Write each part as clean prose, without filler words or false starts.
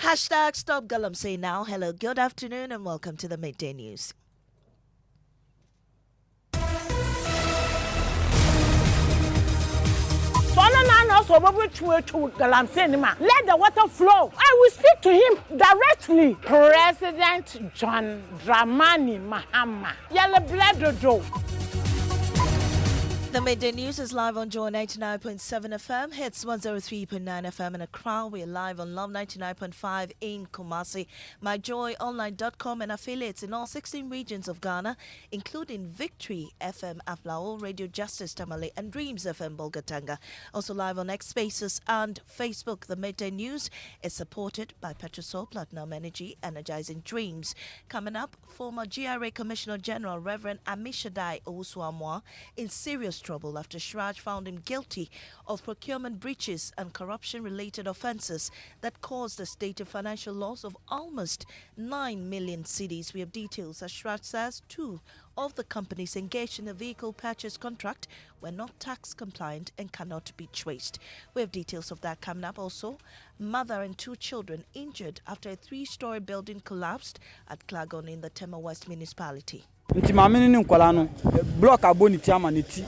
Hashtag Stop Galamsey now. Hello, good afternoon, and welcome to the Midday News. Let the water flow. I will speak to him directly. President John Dramani Mahama. Yellow blood do. The Midday News is live on Joy 99.7 FM, hits 103.9 FM in Accra. We're live on Love 99.5 in Kumasi, myjoyonline.com and affiliates in all 16 regions of Ghana, including Victory FM Aflao, Radio Justice Tamale, and Dreams FM Bolgatanga. Also live on X Spaces and Facebook. The Midday News is supported by Petrosol Platinum Energy, Energizing Dreams. Coming up, former GRA Commissioner General Reverend Amishadai Owusu-Amoah in serious trouble after Shraj found him guilty of procurement breaches and corruption-related offences that caused the state a financial loss of almost 9 million cedis. We have details as Shraj says 2 of the companies engaged in the vehicle purchase contract were not tax compliant and cannot be traced. We have details of that coming up. Also, mother and 2 children injured after a 3-story building collapsed at Clagon in the Tema West municipality. Nti Maame ni nkwala no block aboni ti ama neti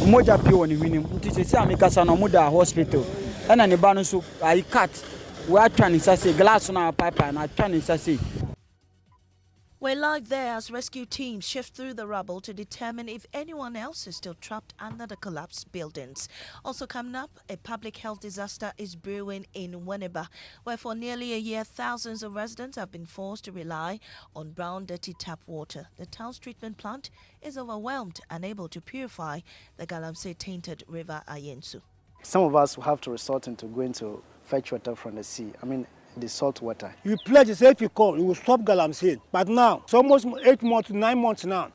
moja pie woni hwinim nti sesi amekasa no moda hospital na ne ba no so ayi cut we atwa ne sase glass na pipe na atwa ne sase. We're live there as rescue teams shift through the rubble to determine if anyone else is still trapped under the collapsed buildings. Also coming up, a public health disaster is brewing in Winneba, where for nearly a year, thousands of residents have been forced to rely on brown, dirty tap water. The town's treatment plant is overwhelmed, unable to purify the Galamsey-tainted River Ayensu. Some of us will have to resort into going to fetch water from the sea. The salt water. You pledge, say if you call, you will stop Galamsey. But now, it's almost 8 months, 9 months now.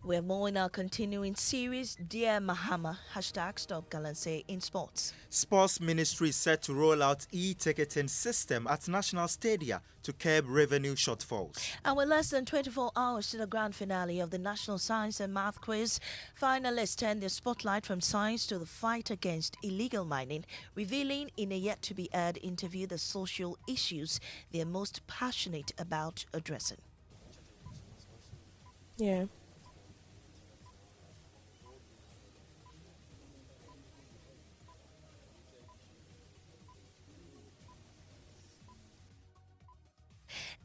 We're more in our continuing series, Dear Mahama, hashtag Stop Galamsey in sports. Sports Ministry is set to roll out e-ticketing system at national stadia to curb revenue shortfalls. And with less than 24 hours to the grand finale of the National Science and Math Quiz, finalists turn their spotlight from science to the fight against illegal mining, revealing in a yet-to-be-aired interview the social issues they're most passionate about addressing. Yeah.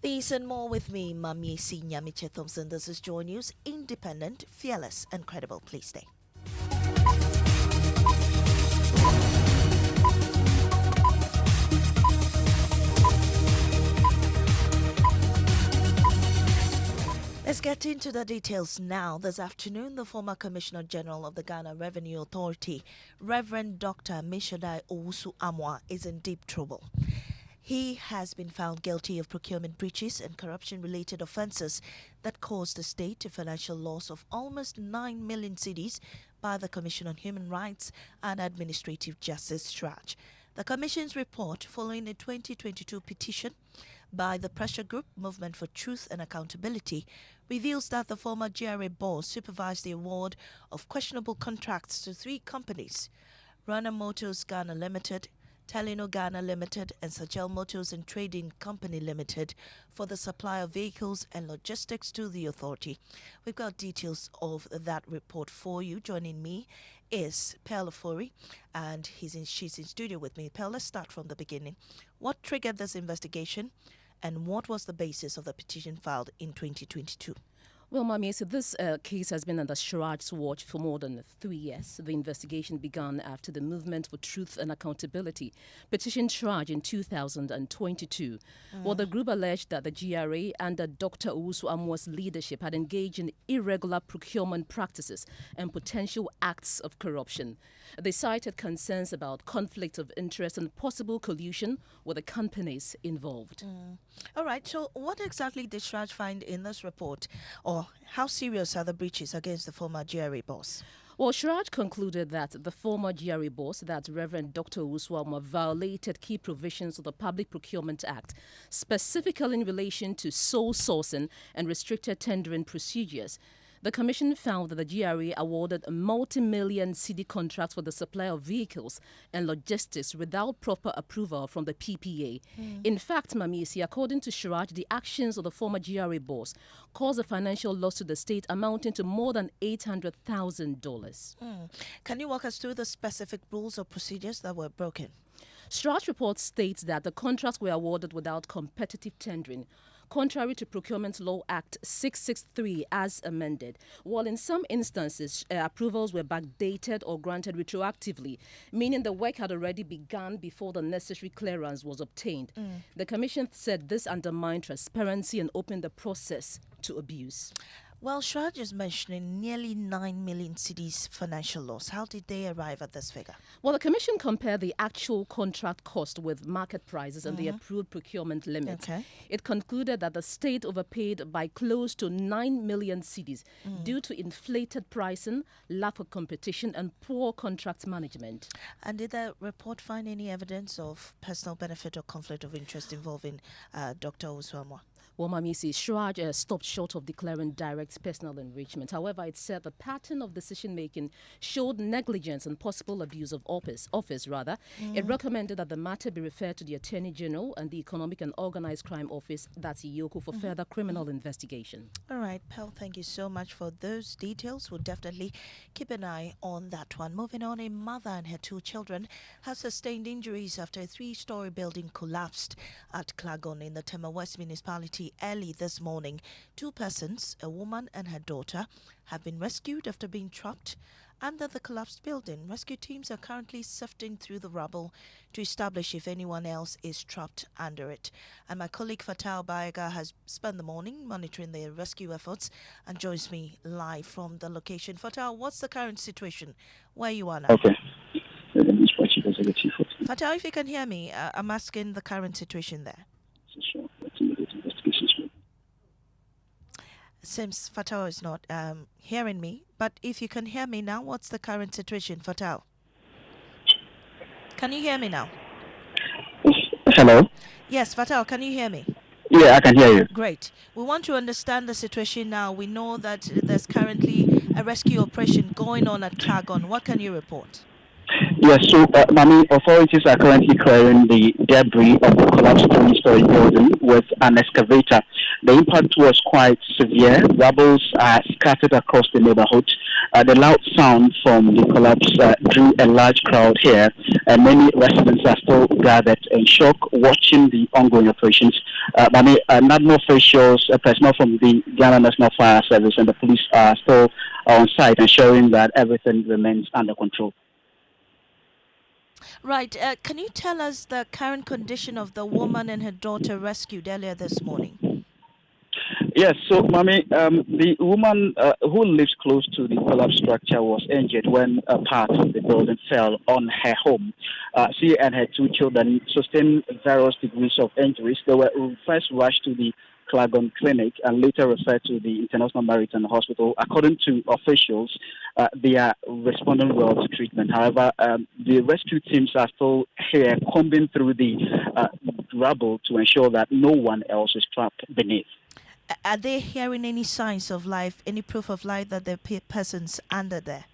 These and more with me, Maame, Nyamekye, Thompson. This is Joy News, independent, fearless, and credible. Please stay. Let's get into the details now. This afternoon, the former Commissioner General of the Ghana Revenue Authority, Reverend Dr. Amishadai Owusu-Amoah, is in deep trouble. He has been found guilty of procurement breaches and corruption-related offences that caused the state a financial loss of almost 9 million cedis by the Commission on Human Rights and Administrative Justice, Shraj. The Commission's report, following a 2022 petition by the pressure group Movement for Truth and Accountability, reveals that the former GRA boss supervised the award of questionable contracts to 3 companies: Rana Motors Ghana Limited, Telino Ghana Limited, and Sajel Motors and Trading Company Limited for the supply of vehicles and logistics to the authority. We've got details of that report for you. Joining me is Pearl Ofori, and she's in studio with me. Pearl, let's start from the beginning. What triggered this investigation, and what was the basis of the petition filed in 2022? Well, Maame, so this case has been under Shraj's watch for more than 3 years. The investigation began after the Movement for Truth and Accountability petitioned Shraj in 2022. Well, the group alleged that the GRA under Dr. Owusu-Amoah's leadership had engaged in irregular procurement practices and potential acts of corruption. They cited concerns about conflict of interest and possible collusion with the companies involved. All right, so what exactly did Shraj find in this report, or how serious are the breaches against the former GRA boss? Well, Shraj concluded that the former GRA boss, that Reverend Dr. Owusu-Amoah, violated key provisions of the Public Procurement Act, specifically in relation to sole sourcing and restricted tendering procedures. The Commission found that the GRA awarded multi-million cedi contracts for the supply of vehicles and logistics without proper approval from the PPA. In fact, Maame, according to Shraj, the actions of the former GRA boss caused a financial loss to the state amounting to more than $800,000. Can you walk us through the specific rules or procedures that were broken? Shraj report states that the contracts were awarded without competitive tendering, contrary to Procurement Law Act 663 as amended, while in some instances approvals were backdated or granted retroactively, meaning the work had already begun before the necessary clearance was obtained. The Commission said this undermined transparency and opened the process to abuse. Well, Shraj is mentioning nearly 9 million cedis financial loss. How did they arrive at this figure? Well, the Commission compared the actual contract cost with market prices and the approved procurement limits. Okay. It concluded that the state overpaid by close to 9 million cedis due to inflated pricing, lack of competition, and poor contract management. And did the report find any evidence of personal benefit or conflict of interest involving Dr. Osuamwa? Well, Mamisi, Shraj stopped short of declaring direct personal enrichment. However, it said the pattern of decision-making showed negligence and possible abuse of office. It recommended that the matter be referred to the Attorney General and the Economic and Organized Crime Office, that's IOCO, for further criminal investigation. All right, Pearl, thank you so much for those details. We'll definitely keep an eye on that one. Moving on, a mother and her 2 children have sustained injuries after a 3-story building collapsed at Clagon in the Tema West municipality early this morning. 2 persons, a woman and her daughter, have been rescued after being trapped under the collapsed building. Rescue teams are currently sifting through the rubble to establish if anyone else is trapped under it. And my colleague Fatal Bayaga has spent the morning monitoring the rescue efforts and joins me live from the location. Fatal, what's the current situation where you are now? Okay. Fatal, if you can hear me, I'm asking the current situation there. Seems Fatal is not hearing me, but if you can hear me now, what's the current situation, Fatal? Can you hear me now? Hello? Yes, Fatal, can you hear me? Yeah, I can hear you. Great. We want to understand the situation now. We know that there's currently a rescue operation going on at Clagon. What can you report? Yes, so Maame, authorities are currently clearing the debris of the collapsed 3-story building with an excavator. The impact was quite severe. Rubble are scattered across the neighborhood. The loud sound from the collapse drew a large crowd here, and many residents are still gathered in shock watching the ongoing operations. Maame, national officials, personnel from the Ghana National Fire Service and the police are still on site, ensuring that everything remains under control. Right. Can you tell us the current condition of the woman and her daughter rescued earlier this morning? Yes, so Maame, the woman who lives close to the collapsed structure was injured when a part of the building fell on her home. She and her 2 children sustained various degrees of injuries. They were first rushed to the Clagon clinic and later referred to the International Maritime Hospital. According to officials, they are responding well to treatment. However, the rescue teams are still here combing through the rubble to ensure that no one else is trapped beneath. Are they hearing any signs of life, any proof of life that there are persons under there?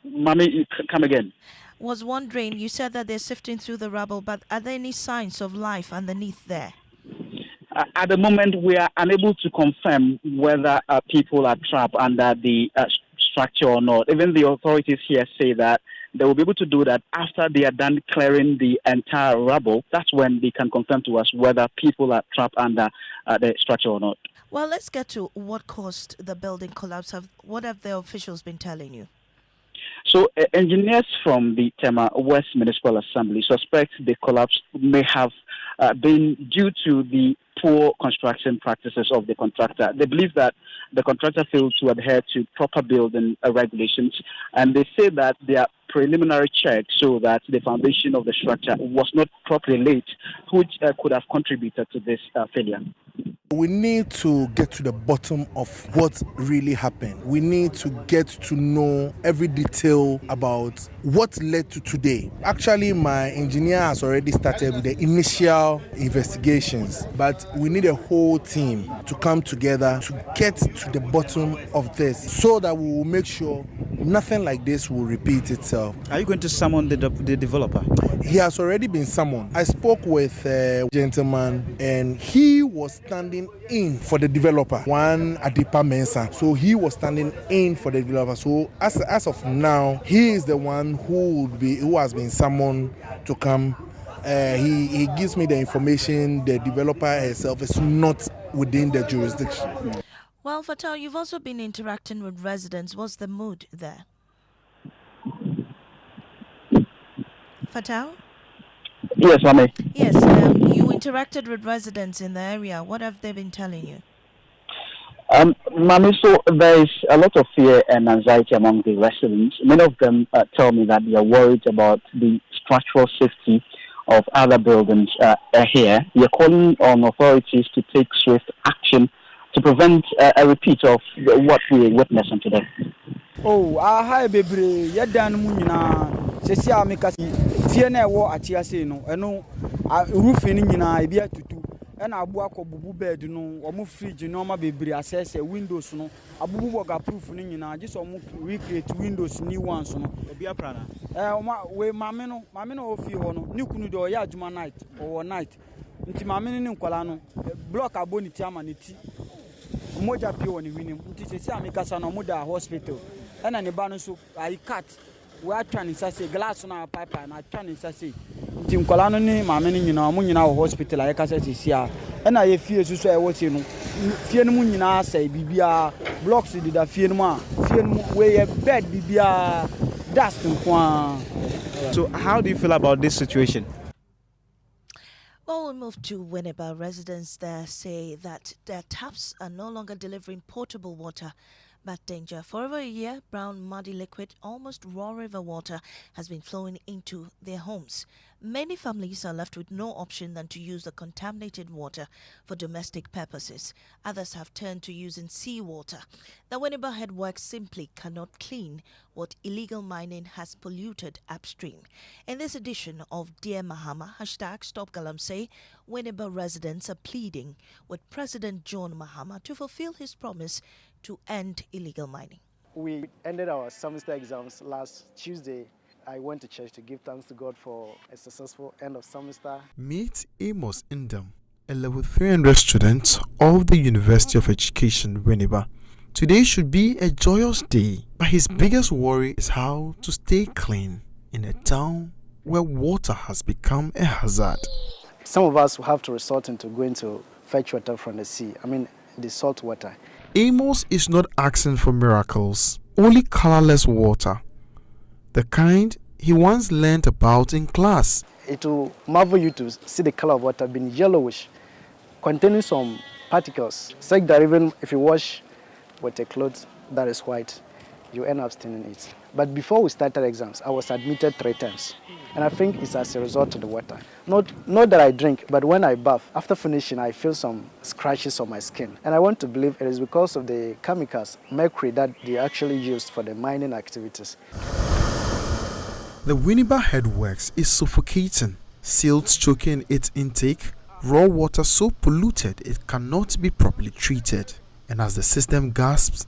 Maame, come again. Was wondering, you said that they're sifting through the rubble, but are there any signs of life underneath there? At the moment, we are unable to confirm whether people are trapped under the structure or not. Even the authorities here say that they will be able to do that after they are done clearing the entire rubble. That's when they can confirm to us whether people are trapped under the structure or not. Well, let's get to what caused the building collapse. What have the officials been telling you? So engineers from the Tema West Municipal Assembly suspect the collapse may have been due to the poor construction practices of the contractor. They believe that the contractor failed to adhere to proper building regulations, and they say that their preliminary checks show that the foundation of the structure was not properly laid, which could have contributed to this failure. We need to get to the bottom of what really happened. We need to get to know every detail about what led to today. Actually, my engineer has already started with the initial investigations, but we need a whole team to come together to get to the bottom of this so that we will make sure nothing like this will repeat itself. Are you going to summon the developer? He has already been summoned. I spoke with a gentleman and he was standing in for the developer, one Adipa Mensa. So he was standing in for the developer. So as of now, he is the one who has been summoned to come. He gives me the information. The developer herself is not within the jurisdiction. Well, Fatal, you've also been interacting with residents. What's the mood there? Fatal? Yes, Maame. Yes, you interacted with residents in the area. What have they been telling you? Maame, so there is a lot of fear and anxiety among the residents. Many of them tell me that they are worried about the structural safety of other buildings here. We are calling on authorities to take swift action to prevent a repeat of what we witnessed today. Oh, hi, baby. You're done, Munina. Sesia Mikasi, Tiana war at Yasino, and no roofing in idea to do. And I walk up bubu bed, no, or move fridge, no, my baby, assess a windows, no, a bubu work proof in just almost recreate windows, new ones, no, be a prana. Where Mameno of you, no, new Kunudo, Yajuma night or night. Into Mamino in Colano, block a bonity amanity. Moja Pio and Winnie, Sesia Mikasano Muda Hospital, and an Ebano, I cut. We are trying to say glass on our pipe and I trying to say Tim Colano, Maame, you know, Munina hospital, like I said, is here. And I fear to say what you know. Fear Munina say, Bibia blocks did a fear more. Fear way a bed, Bibia dust and quan. So, how do you feel about this situation? Well, we move to Winneba. Residents there say that their taps are no longer delivering potable water. But danger. For over a year, brown, muddy liquid, almost raw river water has been flowing into their homes. Many families are left with no option than to use the contaminated water for domestic purposes. Others have turned to using seawater. The Winneba headworks simply cannot clean what illegal mining has polluted upstream. In this edition of Dear Mahama, #StopGalamsey, Winneba residents are pleading with President John Mahama to fulfill his promise to end illegal mining. We ended our semester exams last Tuesday. I went to church to give thanks to God for a successful end of semester. Meet Amos Indam, a level 300 student of the University of Education, Winneba. Today should be a joyous day, but his biggest worry is how to stay clean in a town where water has become a hazard. Some of us will have to resort into going to fetch water from the sea. The salt water. Amos is not asking for miracles, only colorless water, the kind he once learned about in class. It will marvel you to see the color of water being yellowish, containing some particles, such that even if you wash with a cloth that is white, you end up staining it. But before we started exams, I was admitted 3 times. And I think it's as a result of the water. Not that I drink, but when I bath, after finishing, I feel some scratches on my skin. And I want to believe it is because of the chemicals, mercury, that they actually used for the mining activities. The Winneba headworks is suffocating, silt choking its intake, raw water so polluted it cannot be properly treated. And as the system gasps,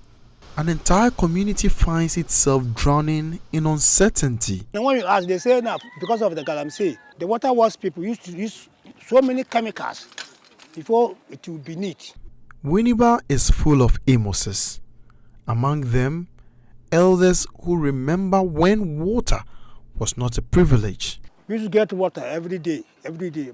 an entire community finds itself drowning in uncertainty. And when you ask, they say now, because of the Galamsey, the water works people used to use so many chemicals before it would be neat. Winneba is full of Amoses. Among them, elders who remember when water was not a privilege. We used to get water every day.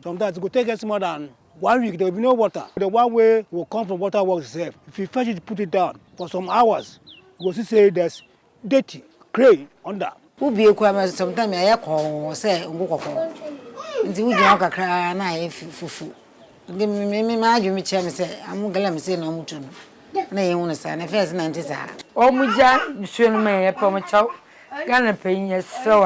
Sometimes it could take us more than 1 week, there will be no water. The one way will come from water works itself. If you fetch it, put it down for some hours, you will see there's dirty, clay under. Sometimes I call say, until we don't cry and I fufu. Give me my Jimmy say, I'm going to say no much. Nay, on a son, a first 90. Oh, Muja, soon may a pomachow, Ghana paying yes, so.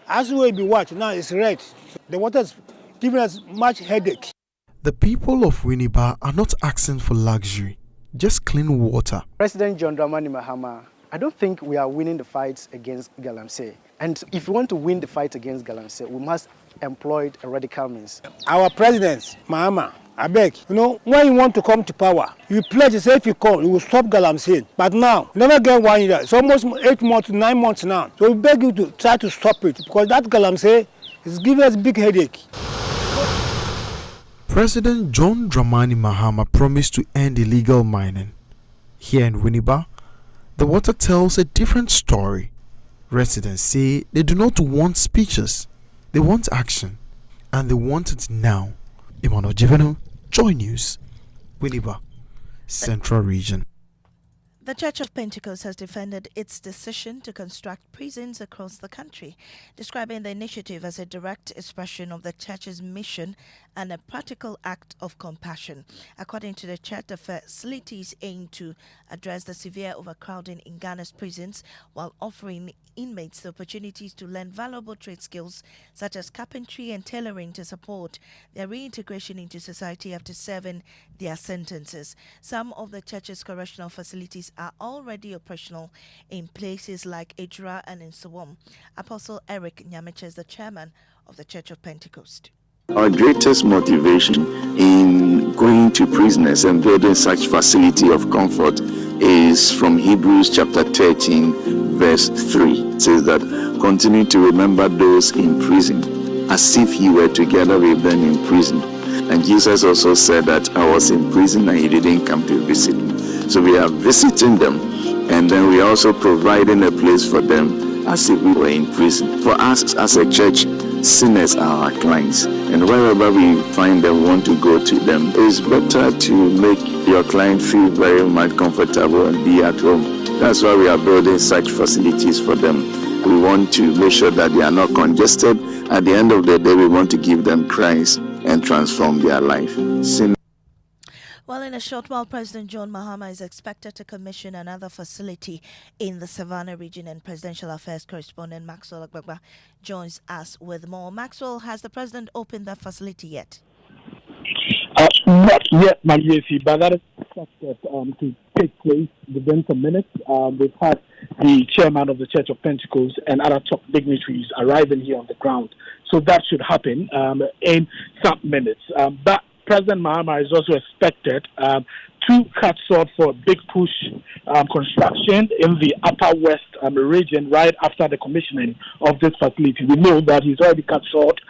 As we be watched, now it's red. The water's giving us much headache. The people of Winneba are not asking for luxury, just clean water. President John Dramani Mahama, I don't think we are winning the fight against Galamsey. And if we want to win the fight against Galamsey, we must employ a radical means. Our president, Mahama, I beg. You know, when you want to come to power, you pledge to say if you come, you will stop galamsey. But now, you never get 1 year. It's almost 8 months, 9 months now. So we beg you to try to stop it because that galamsey is giving us big headache. President John Dramani Mahama promised to end illegal mining. Here in Winneba, the water tells a different story. Residents say they do not want speeches, they want action, and they want it now. Emmanuel Jivenu, Joy News, Winneba, Central Region. The Church of Pentecost has defended its decision to construct prisons across the country, describing the initiative as a direct expression of the Church's mission and a practical act of compassion. According to the Church, the facilities aim to address the severe overcrowding in Ghana's prisons while offering inmates the opportunities to learn valuable trade skills such as carpentry and tailoring to support their reintegration into society after serving their sentences. Some of the Church's correctional facilities are already operational in places like Ejura and in Sowam. Apostle Eric Nyamekye is the chairman of the Church of Pentecost. Our greatest motivation in going to prisoners and building such facility of comfort is from Hebrews chapter 13 verse 3. It says that continue to remember those in prison as if you were together with them in prison. And Jesus also said that I was in prison and he didn't come to visit me. So we are visiting them, and then we are also providing a place for them as if we were in prison. For us as a church, sinners are our clients, and wherever we find them, want to go to them. It's better to make your client feel very much comfortable and be at home. That's why we are building such facilities for them. We want to make sure that they are not congested. At the end of the day, we want to give them Christ and transform their life. Well, in a short while, President John Mahama is expected to commission another facility in the Savannah region, and Presidential Affairs correspondent Maxwell Agbagba joins us with more. Maxwell, has the president opened that facility yet? Not yet, Maame, but that is expected to take place within some minutes. We've had the chairman of the Church of Pentecost and other top dignitaries arriving here on the ground. So that should happen in some minutes. But President Mahama is also expected to cut short for a big push construction in the Upper West region right after the commissioning of this facility. We know that he's already cut short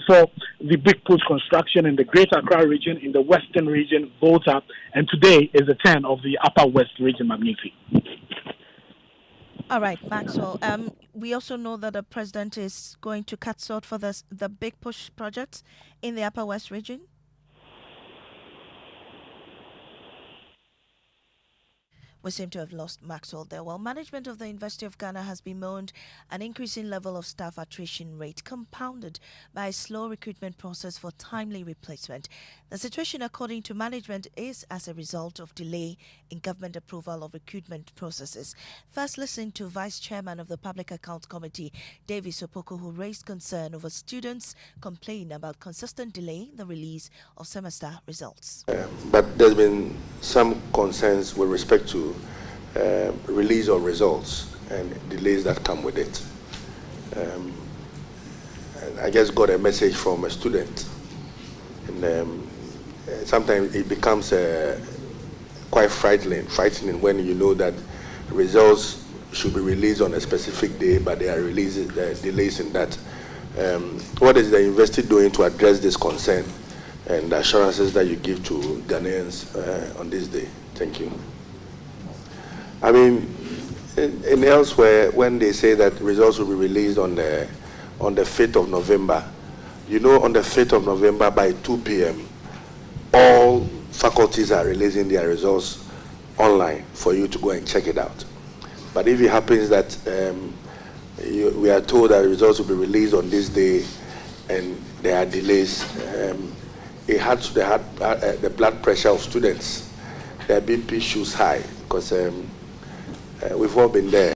for the big push construction in the Greater Accra region, in the Western region, Volta, and today is the turn of the Upper West region, Maame. All right, Maxwell. We also know that the president is going to cut short for the big push project in the Upper West region. We seem to have lost Maxwell there. Well, management of the University of Ghana has bemoaned an increasing level of staff attrition rate compounded by a slow recruitment process for timely replacement. The situation, according to management, is as a result of delay in government approval of recruitment processes. First, listen to Vice Chairman of the Public Accounts Committee, Davis Opoko, who raised concern over students complaining about consistent delay in the release of semester results. But there's been some concerns with respect to release of results and delays that come with it. And I just got a message from a student, and sometimes it becomes quite frightening when you know that results should be released on a specific day, but there are delays in that. What is the university doing to address this concern and the assurances that you give to Ghanaians on this day? Thank you. I mean, in elsewhere, when they say that results will be released on the 5th of November, you know, on the 5th of November by 2 p.m., all faculties are releasing their results online for you to go and check it out. But if it happens that we are told that results will be released on this day and there are delays, it hurts the blood pressure of students. Their BP shoots high because we've all been there.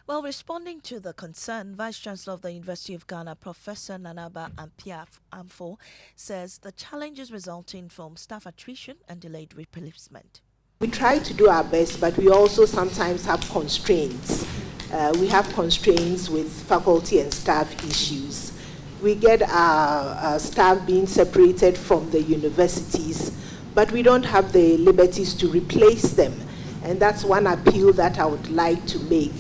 Well, responding to the concern, Vice Chancellor of the University of Ghana, Professor Nanaba Amfo, says the challenges resulting from staff attrition and delayed replacement. We try to do our best, but we also sometimes have constraints. We have constraints with faculty and staff issues. we get our staff being separated from the universities, but we don't have the liberties to replace them. And that's one appeal that I would like to make,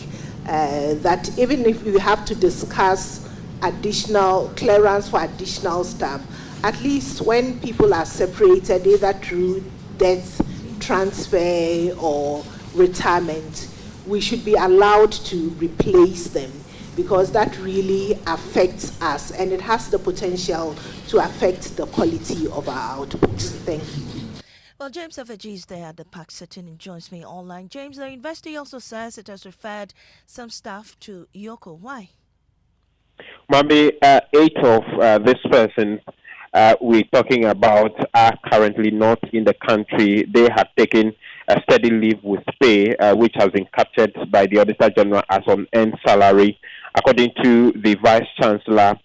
that even if we have to discuss additional clearance for additional staff, at least when people are separated, either through death, transfer, or retirement, we should be allowed to replace them, because that really affects us and it has the potential to affect the quality of our output. Thank you. Well, James F.A.G. is there at the park sitting and joins me online. James, the university also says it has referred some staff to Yoko. Why? Maame, 8 of this person we're talking about are currently not in the country. They have taken a steady leave with pay, which has been captured by the Auditor General as on end salary. According to the Vice Chancellor,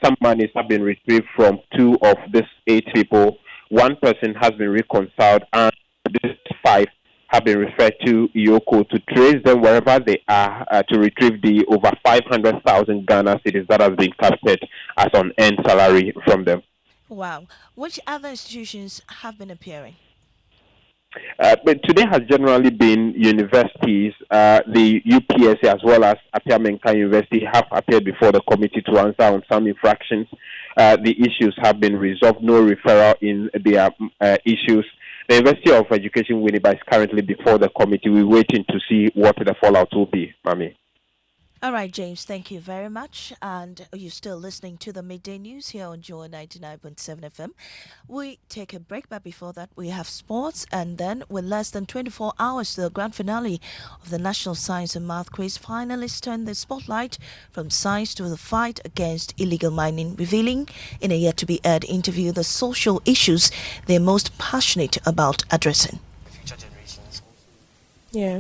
some monies have been retrieved from 2 of these 8 people. 1 person has been reconciled, and these 5 have been referred to Yoko to trace them wherever they are to retrieve the over 500,000 Ghana cedis that has been captured as on end salary from them. Wow. Which other institutions have been appearing? But today has generally been universities. The UPSC as well as Apiamenka University have appeared before the committee to answer on some infractions. The issues have been resolved. No referral in their issues. The University of Education Winneba is currently before the committee. We're waiting to see what the fallout will be, Maame. All right, James, thank you very much. And you're still listening to the Midday News here on Joy 99.7 FM. We take a break, but before that, we have sports. And then, with less than 24 hours to the grand finale of the National Science and Math Quiz, finalists turn the spotlight from science to the fight against illegal mining, revealing in a yet-to-be-aired interview the social issues they're most passionate about addressing. Future generations. Yeah.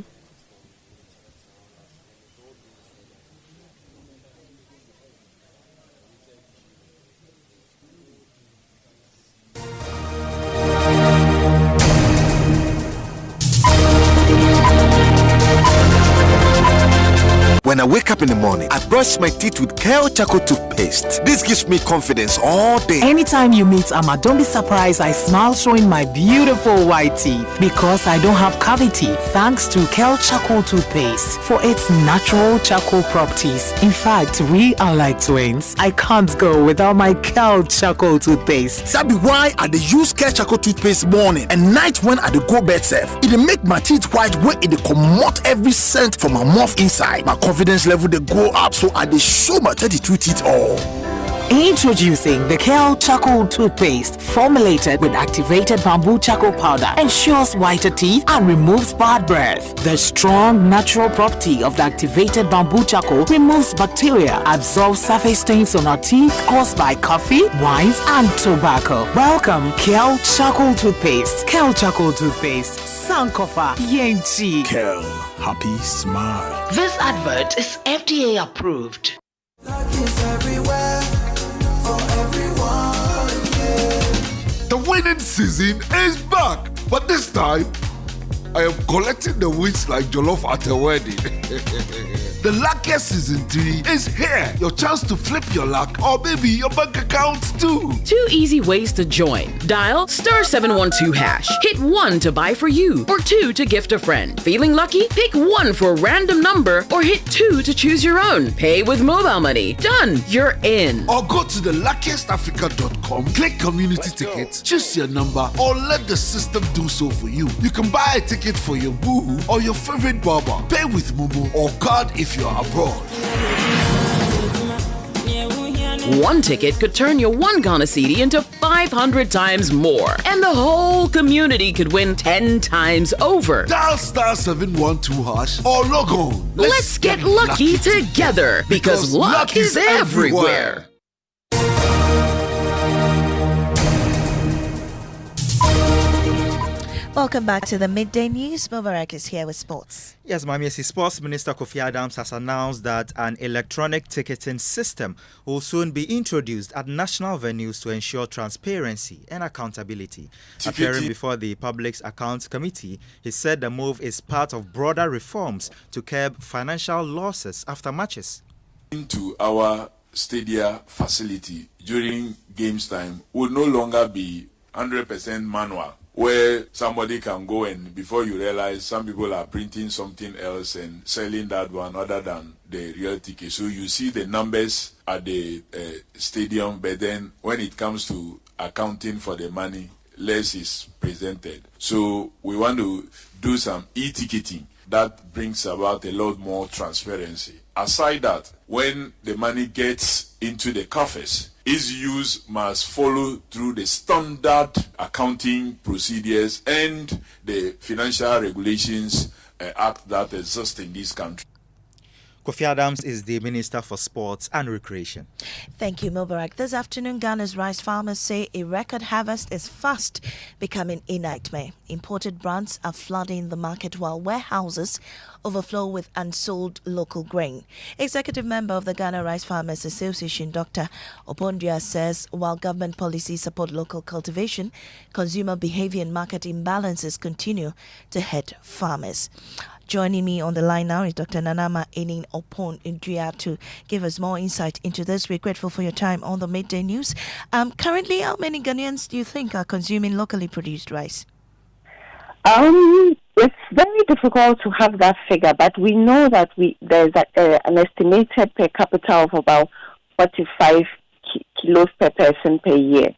When I wake up in the morning, I brush my teeth with Kale Charcoal toothpaste. This gives me confidence all day. Anytime you meet Amma, don't be surprised I smile showing my beautiful white teeth because I don't have cavity thanks to Kale Charcoal toothpaste for its natural charcoal properties. In fact, we are like twins. I can't go without my Kale Charcoal toothpaste. That be why I dey use Kale Charcoal toothpaste morning and night when I dey go bed safe. It dey make my teeth white when it dey comot every scent from my mouth inside. My confidence level they go up, so I dey show my 32 teeth all. Introducing the Kale Charcoal toothpaste, formulated with activated bamboo charcoal powder, ensures whiter teeth and removes bad breath. The strong natural property of the activated bamboo charcoal removes bacteria, absorbs surface stains on our teeth caused by coffee, wines, and tobacco. Welcome, Kale Charcoal toothpaste. Kale Charcoal toothpaste. Sankofa Yenchi. Kale, happy smile. This advert is FDA approved. The winning season is back, but this time I am collecting the wins like Jollof at a wedding. The luckiest season 3 is here. Your chance to flip your luck or maybe your bank account too. 2 easy ways to join. Dial *712#. Hit 1 to buy for you or 2 to gift a friend. Feeling lucky? Pick 1 for a random number or hit 2 to choose your own. Pay with mobile money. Done. You're in. Or go to theluckiestafrica.com, click community tickets, choose your number or let the system do so for you. You can buy a ticket for your boo or your favorite barber. Pay with Momo or card if you're abroad. 1 ticket could turn your 1 Ghana cedi into 500 times more. And the whole community could win 10 times over. Dial *712# or log on. Let's get lucky together because luck is everywhere. Welcome back to the Midday News. Mubarak is here with sports. Yes, Maame, Sports Minister Kofi Adams has announced that an electronic ticketing system will soon be introduced at national venues to ensure transparency and accountability. Appearing before the Public Accounts Committee, he said the move is part of broader reforms to curb financial losses after matches. To our stadia facility during games time will no longer be 100% manual, where somebody can go and before you realize some people are printing something else and selling that one other than the real ticket. So you see the numbers at the stadium, but then when it comes to accounting for the money, less is presented. So we want to do some e-ticketing that brings about a lot more transparency. Aside that, when the money gets into the coffers, its use must follow through the standard accounting procedures and the financial regulations act that exist in this country. Kofi Adams is the Minister for Sports and Recreation. Thank you, Mubarak. This afternoon, Ghana's rice farmers say a record harvest is fast becoming a nightmare. Imported brands are flooding the market while warehouses overflow with unsold local grain. Executive member of the Ghana Rice Farmers Association, Dr. Opondia, says while government policies support local cultivation, consumer behavior and market imbalances continue to hurt farmers. Joining me on the line now is Dr. Nanama Enin Opon Indria to give us more insight into this. We're grateful for your time on the Midday News. Currently, how many Ghanaians do you think are consuming locally produced rice? It's very difficult to have that figure, but we know that there's an estimated per capita of about 45 kilos per person per year.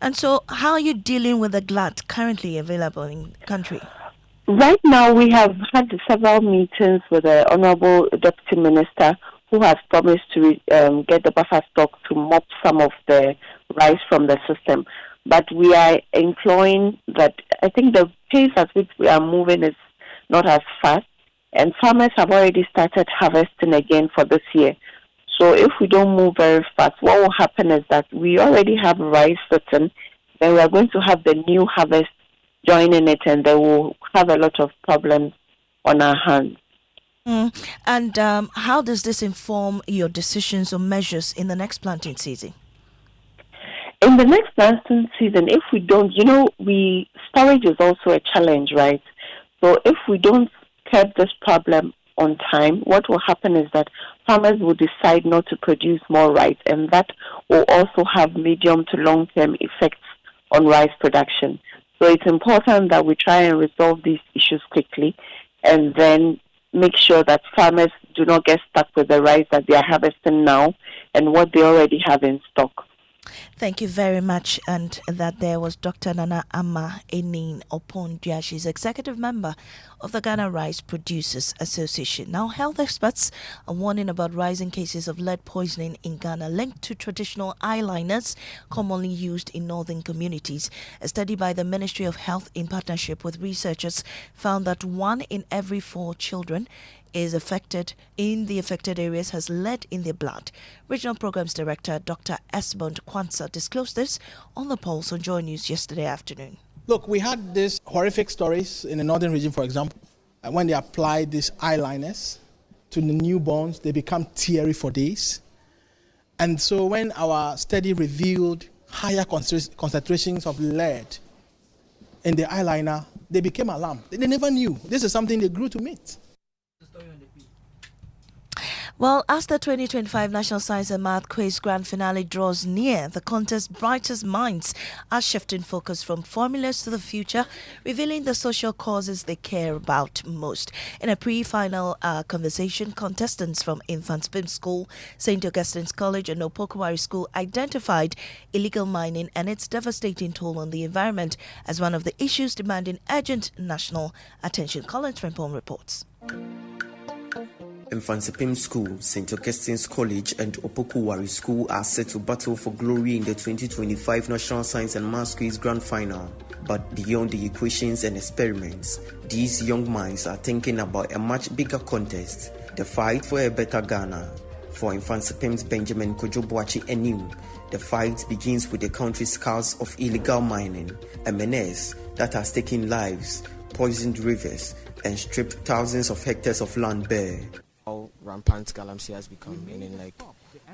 And so, how are you dealing with the glut currently available in the country? Right now, we have had several meetings with the Honorable Deputy Minister, who has promised to get the buffer stock to mop some of the rice from the system. But we are employing that. I think the pace at which we are moving is not as fast, and farmers have already started harvesting again for this year. So if we don't move very fast, what will happen is that we already have rice sitting, then we are going to have the new harvest joining it, and they will have a lot of problems on our hands. And how does this inform your decisions or measures in the next planting season? In the next planting season, if we don't, storage is also a challenge, right? So if we don't curb this problem on time, what will happen is that farmers will decide not to produce more rice, and that will also have medium to long-term effects on rice production. So it's important that we try and resolve these issues quickly and then make sure that farmers do not get stuck with the rice that they are harvesting now and what they already have in stock. Thank you very much. And that there was Dr. Nana Ama Enin Opondia. She's executive member of the Ghana Rice Producers Association. Now, health experts are warning about rising cases of lead poisoning in Ghana linked to traditional eyeliners commonly used in northern communities. A study by the Ministry of Health in partnership with researchers found that 1 in every 4 children is affected in the affected areas has lead in their blood. Regional Programs Director Dr. Esmond Kwanzaa disclosed this on the Pulse on Joy News yesterday afternoon. Look, we had these horrific stories in the northern region, for example, when they applied these eyeliners to the newborns, they become teary for days. And so when our study revealed higher concentrations of lead in the eyeliner, they became alarmed. They never knew. This is something they grew to meet. Well, as the 2025 National Science and Math Quiz Grand Finale draws near, the contest's brightest minds are shifting focus from formulas to the future, revealing the social causes they care about most. In a pre-final conversation, contestants from Infants Pim School, St. Augustine's College and Opokuwari School identified illegal mining and its devastating toll on the environment as one of the issues demanding urgent national attention. Collins Frempong reports. Mfansipim School, St. Augustine's College and Opokuwari School are set to battle for glory in the 2025 National Science and Maths Quiz Grand Final. But beyond the equations and experiments, these young minds are thinking about a much bigger contest, the fight for a better Ghana. For Mfansipim's Benjamin Kojobuachi Enim, the fight begins with the country's scars of illegal mining, a menace that has taken lives, poisoned rivers, and stripped thousands of hectares of land bare. How rampant galamsey has become, and then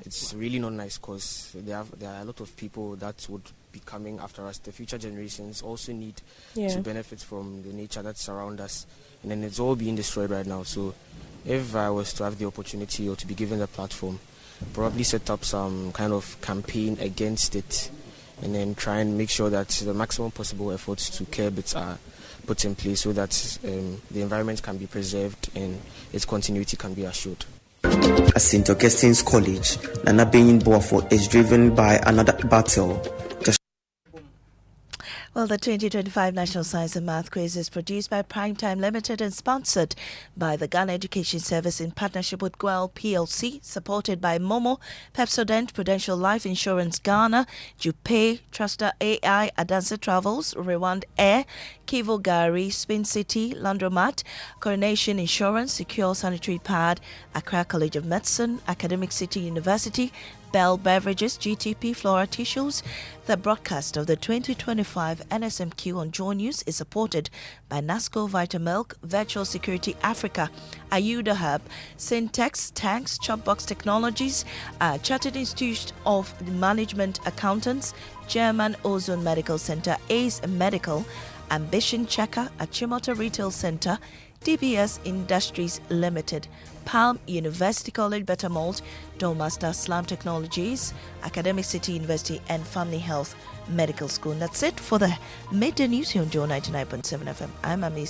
it's really not nice because there are a lot of people that would be coming after us. The future generations also need to benefit from the nature that surrounds us, and then it's all being destroyed right now. So if I was to have the opportunity or to be given the platform, probably set up some kind of campaign against it, and then try and make sure that the maximum possible efforts to curb it are put in place so that the environment can be preserved and its continuity can be assured. At St. Augustine's College, Nana Benin Boafo is driven by another battle. Well, the 2025 National Science and Math Quiz is produced by Primetime Limited and sponsored by the Ghana Education Service in partnership with Gwell PLC, supported by Momo, Pepsodent, Prudential Life Insurance Ghana, Jupay, Truster AI, Adansa Travels, Rewand Air, Kivo Gari, Spin City, Landromat, Coronation Insurance, Secure Sanitary Pad, Accra College of Medicine, Academic City University, Bell Beverages, GTP, Flora Tissues. The broadcast of the 2025 NSMQ on Joy News is supported by NASCO Vitamilk, Virtual Security Africa, Ayuda Hub, Syntex, Tanks, Chopbox Technologies, Chartered Institute of Management Accountants, German Ozone Medical Center, ACE Medical, Ambition Checker, Achimota Retail Center, DBS Industries Limited, Palm University College, Better Mold, Dommaster Slam Technologies, Academic City University, and Family Health Medical School. And that's it for the Midday News here on Joe 99.7 FM. I'm Maame.